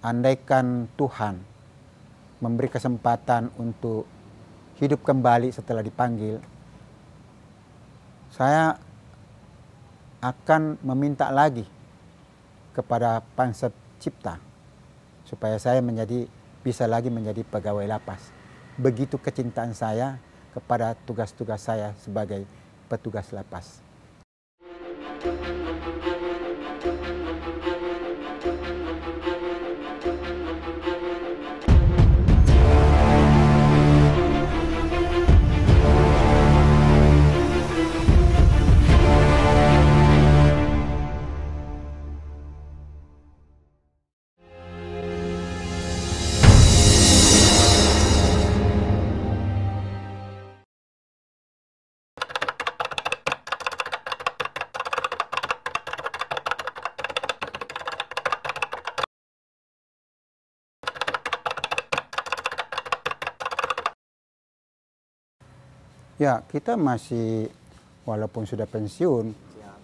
andaikan Tuhan memberi kesempatan untuk hidup kembali setelah dipanggil, saya akan meminta lagi kepada Pangsa Cipta supaya saya bisa lagi menjadi pegawai lapas. Begitu kecintaan saya kepada tugas-tugas saya sebagai petugas lapas. Ya, kita masih walaupun sudah pensiun,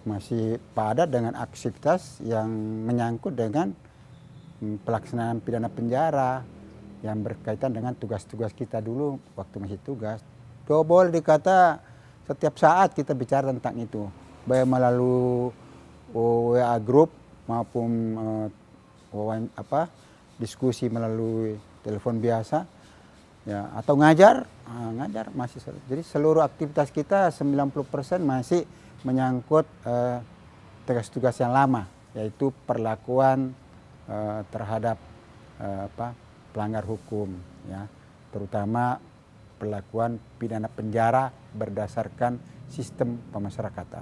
masih padat dengan aktivitas yang menyangkut dengan pelaksanaan pidana penjara yang berkaitan dengan tugas-tugas kita dulu waktu masih tugas. Boleh dikata setiap saat kita bicara tentang itu, baik melalui WA group maupun diskusi melalui telepon biasa. Ya, atau ngajar masih jadi seluruh aktivitas kita 90% masih menyangkut tugas-tugas yang lama, yaitu perlakuan terhadap pelanggar hukum, ya, terutama perlakuan pidana penjara berdasarkan sistem pemasyarakatan.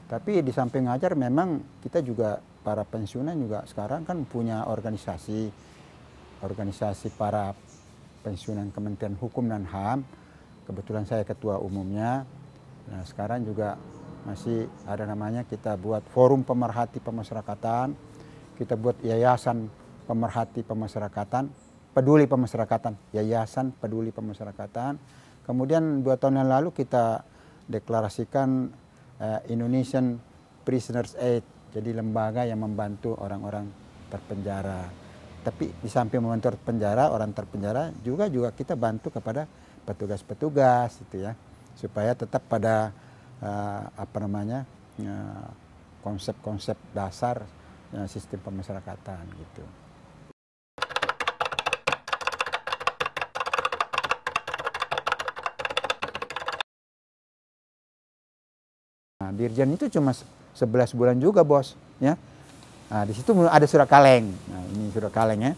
Tapi di samping ngajar memang kita juga para pensiunan juga sekarang kan punya organisasi para pensiunan Kementerian Hukum dan HAM. Kebetulan saya ketua umumnya. Nah, sekarang juga masih ada namanya, kita buat forum pemerhati pemasyarakatan, kita buat yayasan pemerhati pemasyarakatan, peduli pemasyarakatan, yayasan peduli pemasyarakatan. Kemudian 2 tahun yang lalu kita deklarasikan Indonesian Prisoners Aid, jadi lembaga yang membantu orang-orang terpenjara. Tapi di samping membantu orang terpenjara juga kita bantu kepada petugas-petugas itu ya, supaya tetap pada konsep-konsep dasar sistem pemasyarakatan gitu. Nah, Dirjen itu cuma 11 bulan juga, Bos, ya. Nah, di situ ada surat kaleng. Nah, ini surat kalengnya.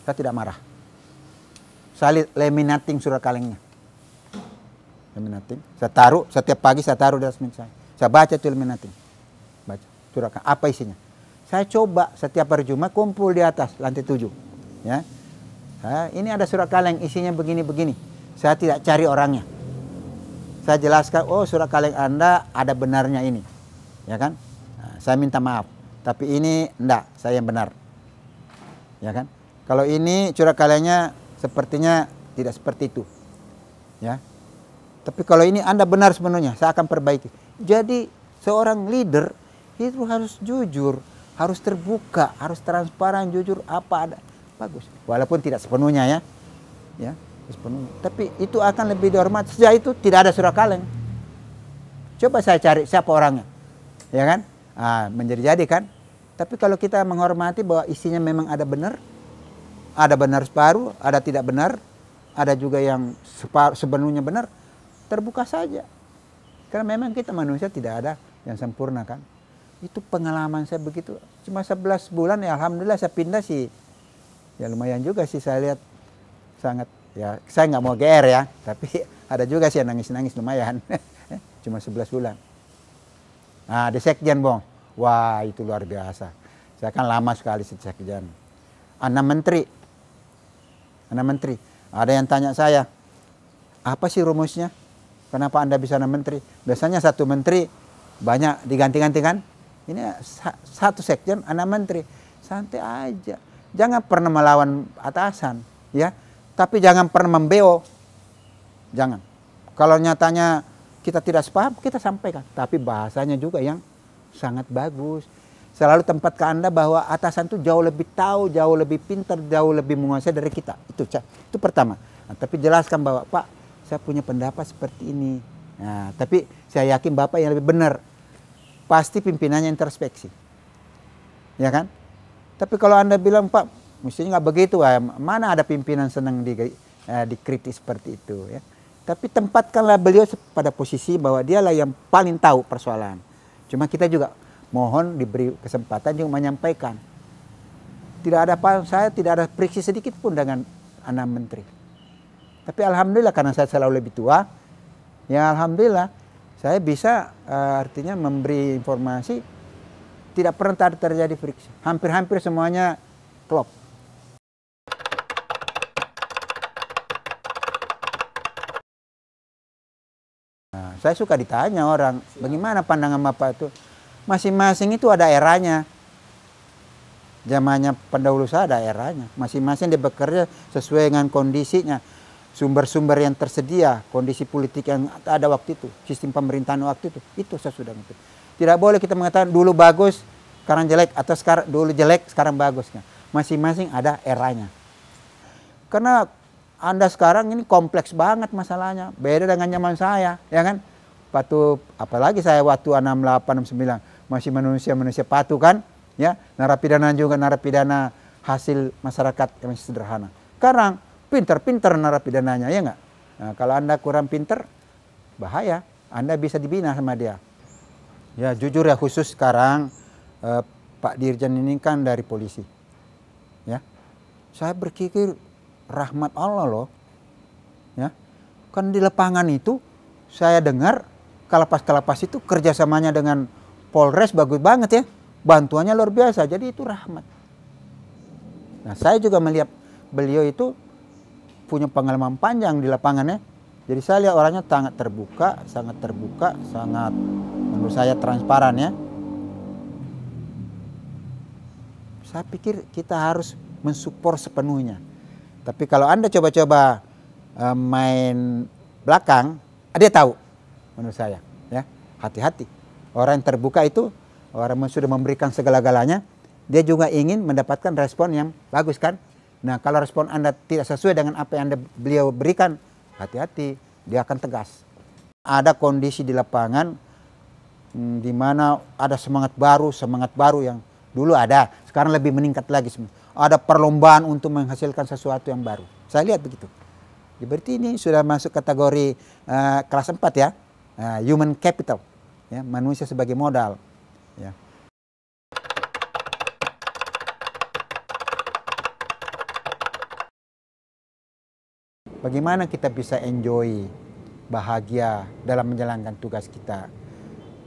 Saya tidak marah. Saya laminating surat kalengnya. Laminating. Saya taruh setiap pagi, saya taruh di atas meja saya. Saya baca itu laminating. Baca surat kaleng. Apa isinya? Saya coba setiap hari Jumat kumpul di atas lantai 7. Ya. Ini ada surat kaleng, isinya begini-begini. Saya tidak cari orangnya. Saya jelaskan, oh surat kaleng Anda ada benarnya ini. Ya kan? Saya minta maaf, tapi ini enggak, saya yang benar. Ya kan? Kalau ini surat kalengnya sepertinya tidak seperti itu. Ya. Tapi kalau ini Anda benar sepenuhnya, saya akan perbaiki. Jadi seorang leader itu harus jujur, harus terbuka, harus transparan, jujur apa ada. Bagus. Walaupun tidak sepenuhnya ya. Ya, sepenuhnya. Tapi itu akan lebih dihormati. Sejak itu tidak ada surat kaleng. Coba saya cari siapa orangnya. Ya kan? Menjadi-jadi kan. Tapi kalau kita menghormati bahwa isinya memang ada benar separuh, ada tidak benar, ada juga yang sepenuhnya benar, terbuka saja. Karena memang kita manusia tidak ada yang sempurna kan. Itu pengalaman saya begitu. Cuma 11 bulan ya alhamdulillah saya pindah sih. Ya lumayan juga sih saya lihat, sangat ya, saya nggak mau GR ya, tapi ada juga sih yang nangis-nangis lumayan. Cuma 11 bulan. Nah, di Sekjen, Bong. Wah, itu luar biasa. Saya kan lama sekali di Sekjen. 6 menteri. Ada yang tanya saya, apa sih rumusnya? Kenapa Anda bisa 6 menteri? Biasanya 1 menteri banyak diganti-ganti kan? Ini 1 Sekjen, 6 menteri. Santai aja. Jangan pernah melawan atasan, ya. Tapi jangan pernah membeo. Jangan. Kalau nyatanya kita tidak sepaham, kita sampaikan. Tapi bahasanya juga yang sangat bagus. selalu tempatkan Anda bahwa atasan itu jauh lebih tahu, jauh lebih pintar, jauh lebih menguasai dari kita. Itu pertama. Nah, tapi jelaskan bahwa Pak, saya punya pendapat seperti ini. Nah, tapi saya yakin Bapak yang lebih benar. Pasti pimpinannya introspeksi. Ya kan? Tapi kalau Anda bilang, Pak, mestinya nggak begitu. Mana ada pimpinan senang dikritik seperti itu. Ya. Tapi tempatkanlah beliau pada posisi bahwa dialah yang paling tahu persoalan. Cuma kita juga mohon diberi kesempatan juga menyampaikan. Tidak ada apa, saya tidak ada friksi sedikit pun dengan anak menteri. Tapi alhamdulillah karena saya selalu lebih tua, ya alhamdulillah saya bisa artinya memberi informasi, tidak pernah terjadi friksi. Hampir-hampir semuanya klop. Nah, saya suka ditanya orang, bagaimana pandangan Bapak itu? Masing-masing itu ada eranya. Zamannya pendahulu saya ada eranya. Masing-masing dia bekerja sesuai dengan kondisinya. Sumber-sumber yang tersedia, kondisi politik yang ada waktu itu, sistem pemerintahan waktu itu saya sudah ngerti. Tidak boleh kita mengatakan dulu bagus, sekarang jelek, atau sekarang dulu jelek, sekarang bagus. Masing-masing ada eranya. Karena Anda sekarang ini kompleks banget masalahnya, beda dengan zaman saya, ya kan? Apalagi saya waktu 68, 69 masih manusia patuh kan, ya narapidana juga narapidana hasil masyarakat yang masih sederhana. Sekarang pinter-pinter narapidananya, ya nggak? Nah, kalau Anda kurang pinter, bahaya. Anda bisa dibina sama dia. Ya jujur ya, khusus sekarang Pak Dirjen ini kan dari polisi. Ya, saya berpikir rahmat Allah loh. Ya, kan di lapangan itu saya dengar kalapas-kalapas itu kerjasamanya dengan Polres bagus banget ya. Bantuannya luar biasa, jadi itu rahmat. Nah saya juga melihat beliau itu punya pengalaman panjang di lapangannya. Jadi saya lihat orangnya sangat terbuka, sangat menurut saya transparan ya. Saya pikir kita harus mensupport sepenuhnya. Tapi kalau Anda coba-coba main belakang, dia tahu menurut saya ya. Hati-hati. Orang yang terbuka itu orang yang sudah memberikan segala-galanya, dia juga ingin mendapatkan respon yang bagus kan. Nah kalau respon Anda tidak sesuai dengan apa yang beliau berikan, hati-hati, dia akan tegas. Ada kondisi di lapangan di mana ada semangat baru yang dulu ada, sekarang lebih meningkat lagi. Ada perlombaan untuk menghasilkan sesuatu yang baru. Saya lihat begitu. Ya, berarti ini sudah masuk kategori kelas 4 ya, human capital, ya, manusia sebagai modal. Ya. Bagaimana kita bisa enjoy, bahagia dalam menjalankan tugas kita?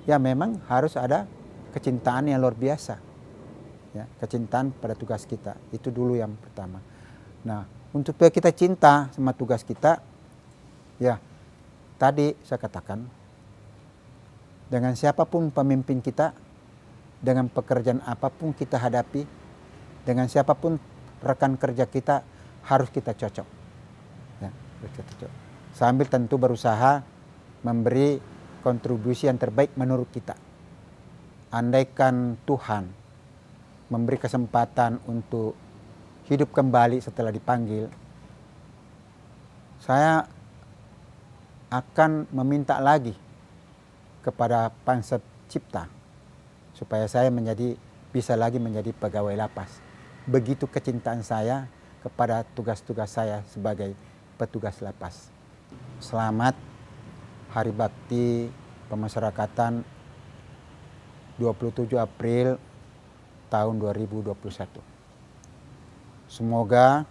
Ya memang harus ada kecintaan yang luar biasa. Ya, kecintaan pada tugas kita. Itu dulu yang pertama. Nah, untuk kita cinta sama tugas kita, ya tadi saya katakan, dengan siapapun pemimpin kita, dengan pekerjaan apapun kita hadapi, dengan siapapun rekan kerja kita, harus kita cocok. Ya, sambil tentu berusaha memberi kontribusi yang terbaik menurut kita. Andaikan Tuhan memberi kesempatan untuk hidup kembali setelah dipanggil, saya akan meminta lagi kepada Pangsa Cipta supaya saya bisa lagi menjadi pegawai lapas. Begitu kecintaan saya kepada tugas-tugas saya sebagai petugas lapas. Selamat Hari Bakti Pemasyarakatan 27 April tahun 2021. Semoga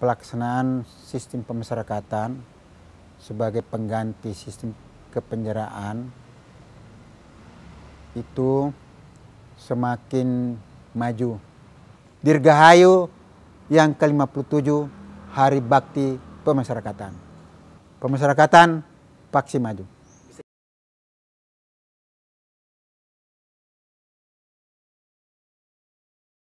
pelaksanaan sistem pemasyarakatan sebagai pengganti sistem kepenjaraan itu semakin maju. Dirgahayu yang ke-57 Hari Bakti Pemasyarakatan. Pemasyarakatan paksi maju.